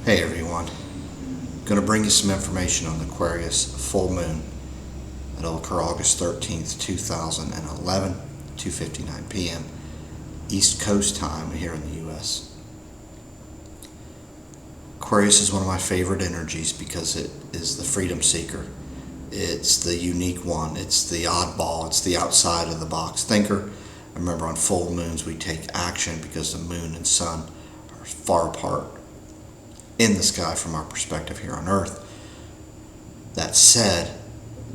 Hey everyone, going to bring you some information on the Aquarius full moon. It'll occur August 13th, 2011, 2:59 p.m. East Coast time here in the U.S. Aquarius is one of my favorite energies because it is the freedom seeker. It's the unique one. It's the oddball. It's the outside of the box thinker. Remember, on full moons we take action because the moon and sun are far apart in the sky from our perspective here on Earth. That said,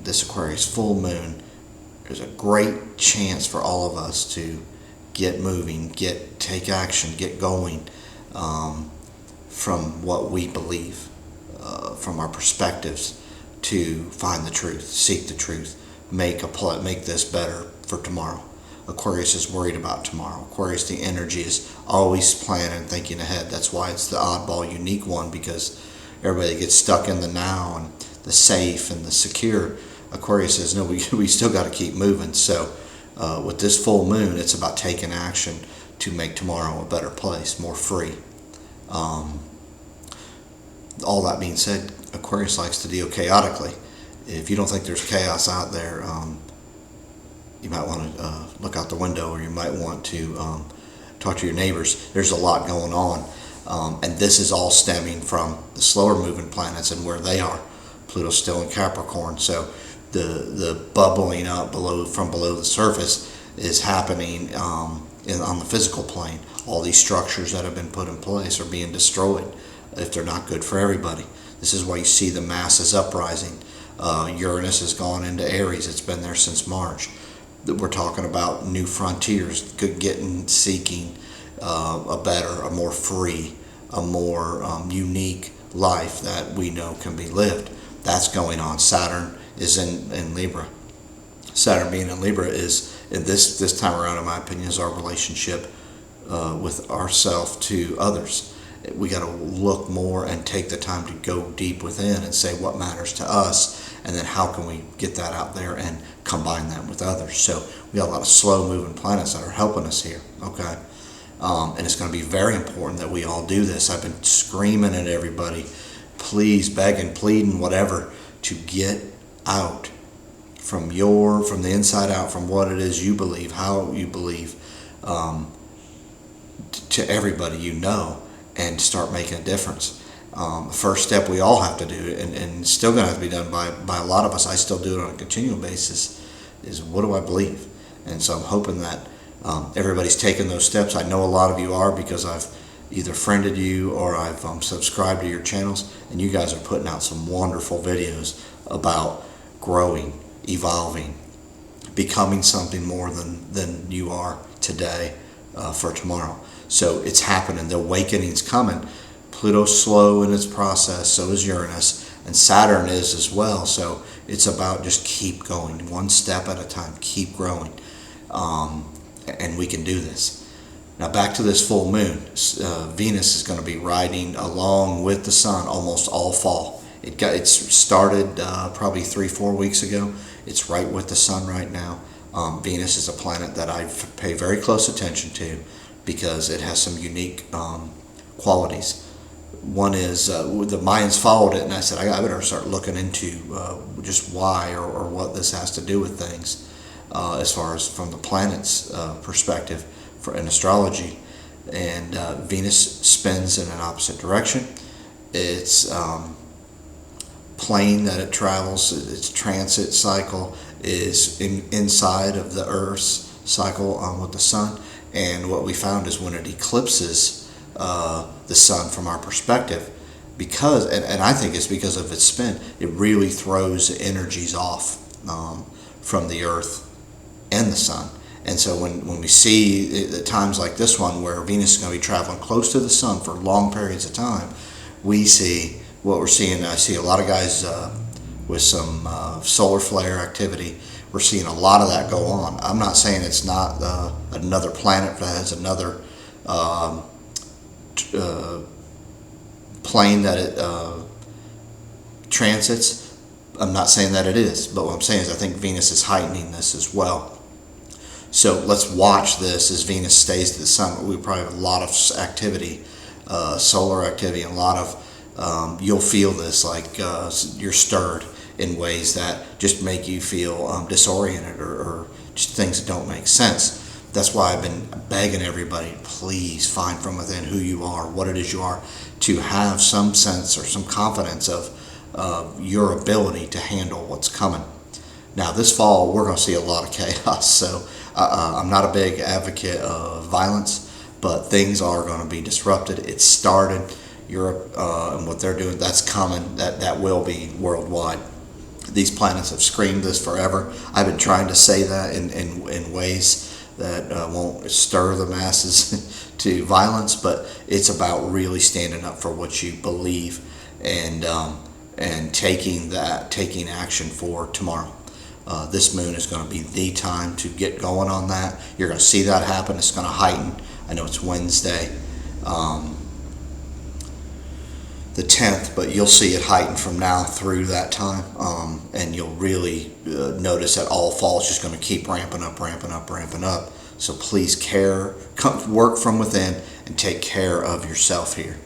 this Aquarius full moon, there's a great chance for all of us to get moving, take action, get going from what we believe, from our perspectives, to find the truth, seek the truth, make this better for tomorrow. Aquarius is worried about tomorrow. Aquarius, the energy is always planning and thinking ahead. That's why it's the oddball, unique one, because everybody gets stuck in the now and the safe and the secure. Aquarius says, no, we still got to keep moving. So with this full moon, it's about taking action to make tomorrow a better place, more free. All that being said, Aquarius likes to deal chaotically. If you don't think there's chaos out there, you might want to look out the window, or you might want to talk to your neighbors. There's a lot going on, and this is all stemming from the slower moving planets and where they are. Pluto's still in Capricorn, so the bubbling up from below the surface is happening on the physical plane. All these structures that have been put in place are being destroyed if they're not good for everybody. This is why you see the masses uprising. Uranus has gone into Aries. It's been there since March. We're talking about new frontiers, seeking a better, a more free, a more unique life that we know can be lived. That's going on. Saturn is in Libra. Saturn being in Libra is, this time around, in my opinion, is our relationship with ourselves to others. We got to look more and take the time to go deep within and say what matters to us, and then how can we get that out there and combine that with others. So we got a lot of slow moving planets that are helping us here, okay? And it's going to be very important that we all do this. I've been screaming at everybody, please, begging, pleading, whatever, to get out from the inside out, from what it is you believe, how you believe, to everybody you know, and start making a difference. The first step we all have to do, and it's still going to have to be done by a lot of us, I still do it on a continual basis, is what do I believe? And so I'm hoping that everybody's taking those steps. I know a lot of you are, because I've either friended you or I've subscribed to your channels, and you guys are putting out some wonderful videos about growing, evolving, becoming something more than you are today for tomorrow. So it's happening. The awakening's coming. Pluto's slow in its process, so is Uranus, and Saturn is as well. So it's about just keep going, one step at a time, keep growing, and we can do this. Now back to this full moon. Venus is going to be riding along with the sun almost all fall. It started probably 3-4 weeks ago. It's right with the sun right now. Venus is a planet that I pay very close attention to because it has some unique qualities. One is the Mayans followed it, and I said I better start looking into just why or what this has to do with things, as far as from the planet's perspective in astrology. And Venus spins in an opposite direction. Its plane that it travels, its transit cycle, is inside of the Earth's cycle with the sun. And what we found is when it eclipses the sun from our perspective, because, and I think it's because of its spin, it really throws the energies off from the Earth and the sun. And so when we see at times like this one, where Venus is going to be traveling close to the sun for long periods of time, we see what we're seeing. I see a lot of guys with some solar flare activity. We're seeing a lot of that go on. I'm not saying it's not another planet that has another plane that it transits. I'm not saying that it is, but what I'm saying is I think Venus is heightening this as well. So let's watch this as Venus stays to the sun. We probably have a lot of activity, solar activity, and a lot of you'll feel this like you're stirred in ways that just make you feel disoriented, or just things that don't make sense. That's why I've been begging everybody, please find from within who you are, what it is you are, to have some sense or some confidence of your ability to handle what's coming. Now, this fall, we're going to see a lot of chaos, so I'm not a big advocate of violence, but things are going to be disrupted. It's started. Europe and what they're doing, that's coming. That will be worldwide. These planets have screamed this forever. I've been trying to say that in ways that won't stir the masses to violence, but it's about really standing up for what you believe, and taking action for tomorrow. This moon is going to be the time to get going on that. You're going to see that happen. It's going to heighten. I know it's Wednesday, the 10th, but you'll see it heighten from now through that time, and you'll really notice that all fall is just going to keep ramping up. So please work from within and take care of yourself here.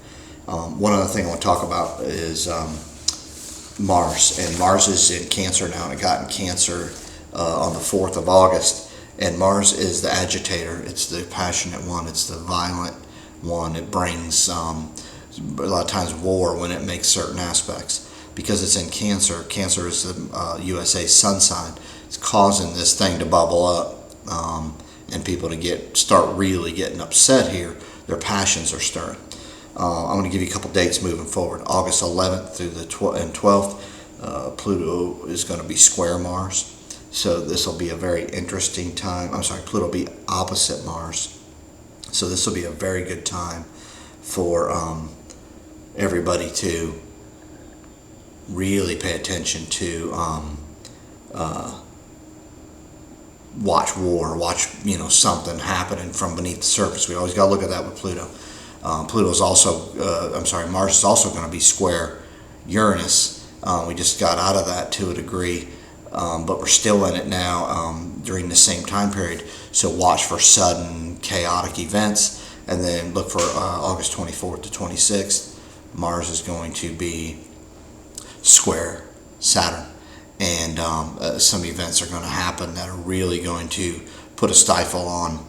One other thing I want to talk about is Mars, and Mars is in Cancer now, and it got in Cancer on the 4th of August, and Mars is the agitator. It's the passionate one. It's the violent one. It brings a lot of times war when it makes certain aspects. Because it's in Cancer, Cancer is the USA sun sign. It's causing this thing to bubble up, and people to start really getting upset here. Their passions are stirring. I'm going to give you a couple dates moving forward. August 11th through the 12th, Pluto is going to be square Mars. So this will be a very interesting time. Pluto will be opposite Mars. So this will be a very good time for everybody to really pay attention to watch war, watch something happening from beneath the surface. We always got to look at that with Pluto. Mars is also going to be square Uranus. We just got out of that to a degree, but we're still in it now during the same time period. So watch for sudden chaotic events, and then look for August 24th to 26th. Mars is going to be square Saturn, and some events are going to happen that are really going to put a stifle on,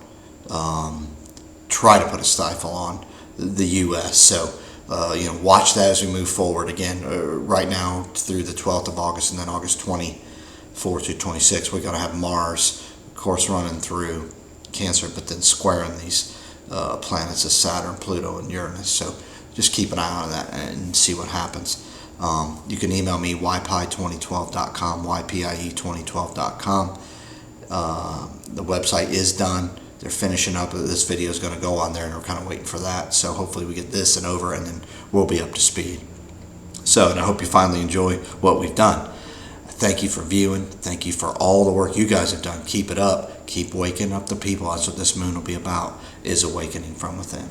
try to put a stifle on the U.S. So, watch that as we move forward. Again, right now through the 12th of August, and then August 24th to 26th, we're going to have Mars, of course, running through Cancer, but then squaring these planets of Saturn, Pluto, and Uranus. So just keep an eye on that and see what happens. You can email me, ypie2012.com, ypie2012.com. The website is done. They're finishing up. This video is going to go on there, and we're kind of waiting for that. So hopefully we get this and over, and then we'll be up to speed. So, and I hope you finally enjoy what we've done. Thank you for viewing. Thank you for all the work you guys have done. Keep it up. Keep waking up the people. That's what this moon will be about, is awakening from within.